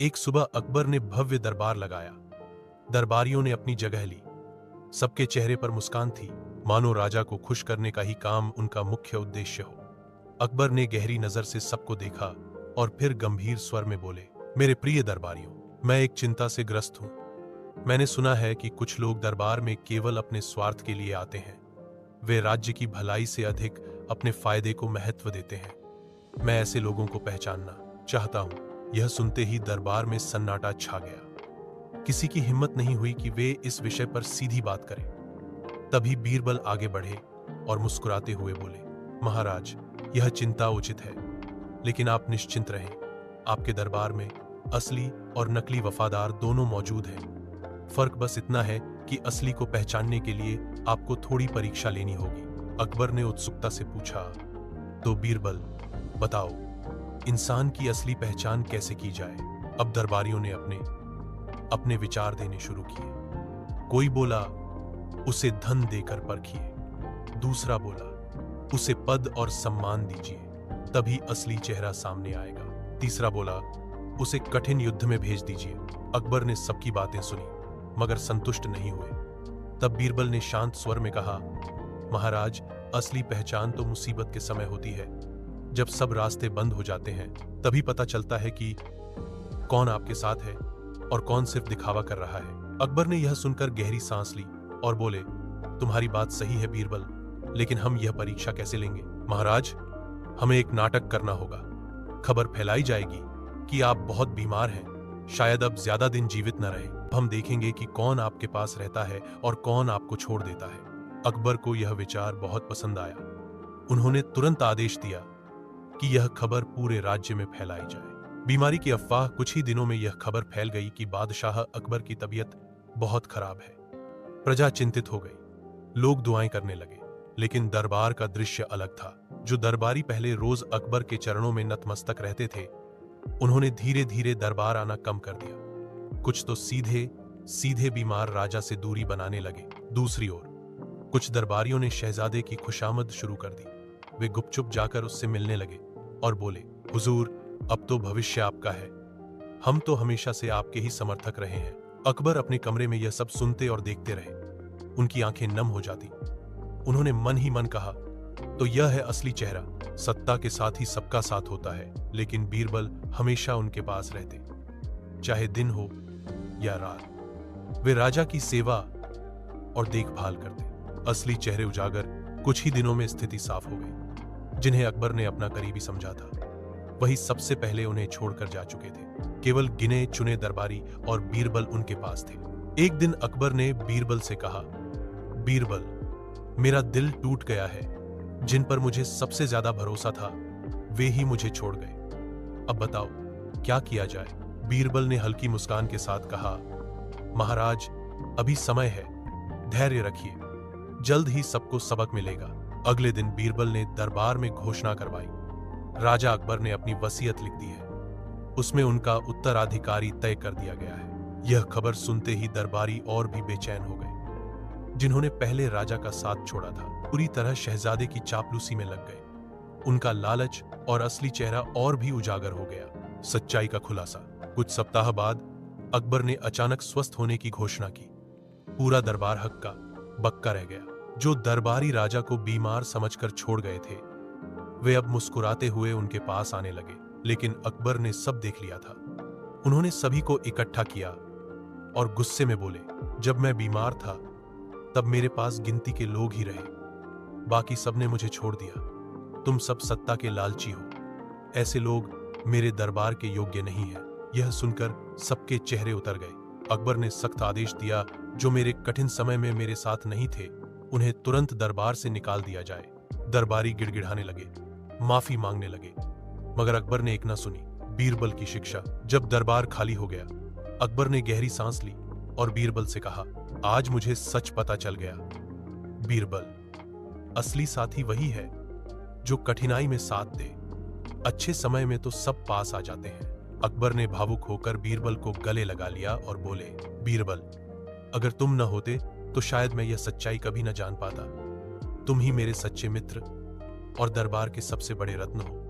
एक सुबह अकबर ने भव्य दरबार लगाया। दरबारियों ने अपनी जगह ली। सबके चेहरे पर मुस्कान थी, मानो राजा को खुश करने का ही काम उनका मुख्य उद्देश्य हो। अकबर ने गहरी नजर से सबको देखा और फिर गंभीर स्वर में बोले, मेरे प्रिय दरबारियों, मैं एक चिंता से ग्रस्त हूं। मैंने सुना है कि कुछ लोग दरबार में केवल अपने स्वार्थ के लिए आते हैं। वे राज्य की भलाई से अधिक अपने फायदे को महत्व देते हैं। मैं ऐसे लोगों को पहचानना चाहता हूं। यह सुनते ही दरबार में सन्नाटा छा गया। किसी की हिम्मत नहीं हुई कि वे इस विषय पर सीधी बात करें। तभी बीरबल आगे बढ़े और मुस्कुराते हुए बोले, महाराज, यह चिंता उचित है, लेकिन आप निश्चिंत रहें। आपके दरबार में असली और नकली वफादार दोनों मौजूद हैं। फर्क बस इतना है कि असली को पहचानने के लिए आपको थोड़ी परीक्षा लेनी होगी। अकबर ने उत्सुकता से पूछा, तो बीरबल, बताओ, इंसान की असली पहचान कैसे की जाए? अब दरबारियों ने अपने विचार देने शुरू किए। कोई बोला, उसे धन देकर परखिए। दूसरा बोला, उसे पद और सम्मान दीजिए, तभी असली चेहरा सामने आएगा। तीसरा बोला, उसे कठिन युद्ध में भेज दीजिए। अकबर ने सबकी बातें सुनी, मगर संतुष्ट नहीं हुए। तब बीरबल ने शांत स्वर में कहा, महाराज, असली पहचान तो मुसीबत के समय होती है। जब सब रास्ते बंद हो जाते हैं, तभी पता चलता है कि कौन आपके साथ है और कौन सिर्फ दिखावा कर रहा है। अकबर ने यह सुनकर गहरी सांस ली और बोले, तुम्हारी बात सही है बीरबल, लेकिन हम यह परीक्षा कैसे लेंगे? महाराज, हमें एक नाटक करना होगा। खबर फैलाई जाएगी कि आप बहुत बीमार हैं, शायद अब ज्यादा दिन जीवित न रहे। हम देखेंगे कि कौन आपके पास रहता है और कौन आपको छोड़ देता है। अकबर को यह विचार बहुत पसंद आया। उन्होंने तुरंत आदेश दिया कि यह खबर पूरे राज्य में फैलाई जाए। बीमारी की अफवाह, कुछ ही दिनों में यह खबर फैल गई कि बादशाह अकबर की तबीयत बहुत खराब है। प्रजा चिंतित हो गई, लोग दुआएं करने लगे, लेकिन दरबार का दृश्य अलग था। जो दरबारी पहले रोज अकबर के चरणों में नतमस्तक रहते थे, उन्होंने धीरे धीरे दरबार आना कम कर दिया। कुछ तो सीधे सीधे बीमार राजा से दूरी बनाने लगे। दूसरी ओर कुछ दरबारियों ने शहजादे की खुशामद शुरू कर दी। वे गुपचुप जाकर उससे मिलने लगे और बोले, हुजूर, अब तो भविष्य आपका है। हम तो हमेशा से आपके ही समर्थक रहे हैं। अकबर अपने कमरे में यह सब सुनते और देखते रहे। उनकी आंखें नम हो जाती। उन्होंने मन ही मन कहा, तो यह है असली चेहरा। सत्ता के साथ ही सबका साथ होता है, लेकिन बीरबल हमेशा उनके पास रहते, चाहे दिन हो या रात। वे राजा की सेवा और देखभाल करते। असली चेहरे उजागर। कुछ ही दिनों में स्थिति साफ हो गई। जिन्हें अकबर ने अपना करीबी समझा था, वही सबसे पहले उन्हें छोड़कर जा चुके थे। केवल गिने चुने दरबारी और बीरबल उनके पास थे। एक दिन अकबर ने बीरबल से कहा, बीरबल, मेरा दिल टूट गया है। जिन पर मुझे सबसे ज्यादा भरोसा था, वे ही मुझे छोड़ गए। अब बताओ, क्या किया जाए? बीरबल ने हल्की मुस्कान के साथ कहा, महाराज, अभी समय है, धैर्य रखिए, जल्द ही सबको सबक मिलेगा। अगले दिन बीरबल ने दरबार में घोषणा करवाई, राजा अकबर ने अपनी वसीयत लिख दी है। उसमें उनका उत्तराधिकारी तय कर दिया गया है। यह खबर सुनते ही दरबारी और भी बेचैन हो गए। जिन्होंने पहले राजा का साथ छोड़ा था, पूरी तरह शहजादे की चापलूसी में लग गए। उनका लालच और असली चेहरा और भी उजागर हो गया। सच्चाई का खुलासा। कुछ सप्ताह बाद अकबर ने अचानक स्वस्थ होने की घोषणा की। पूरा दरबार हक्का बक्का रह गया। जो दरबारी राजा को बीमार समझकर छोड़ गए थे, वे अब मुस्कुराते हुए उनके पास आने लगे। लेकिन अकबर ने सब देख लिया था। उन्होंने सभी को इकट्ठा किया और गुस्से में बोले, जब मैं बीमार था, तब मेरे पास गिनती के लोग ही रहे, बाकी सबने मुझे छोड़ दिया। तुम सब सत्ता के लालची हो। ऐसे लोग मेरे दरबार के योग्य नहीं है। यह सुनकर सबके चेहरे उतर गए। अकबर ने सख्त आदेश दिया, जो मेरे कठिन समय में मेरे साथ नहीं थे, उन्हें तुरंत दरबार से निकाल दिया जाए। दरबारी गिड़गिड़ाने लगे, माफी मांगने लगे, मगर अकबर ने एक न सुनी। बीरबल की शिक्षा। जब दरबार खाली हो गया, अकबर ने गहरी सांस ली और बीरबल से कहा, आज मुझे सच पता चल गया। बीरबल, असली साथी वही है जो कठिनाई में साथ दे। अच्छे समय में तो सब पास आ जाते हैं। अकबर ने भावुक होकर बीरबल को गले लगा लिया और बोले, बीरबल, अगर तुम न होते तो शायद मैं यह सच्चाई कभी न जान पाता। तुम ही मेरे सच्चे मित्र और दरबार के सबसे बड़े रत्न हो।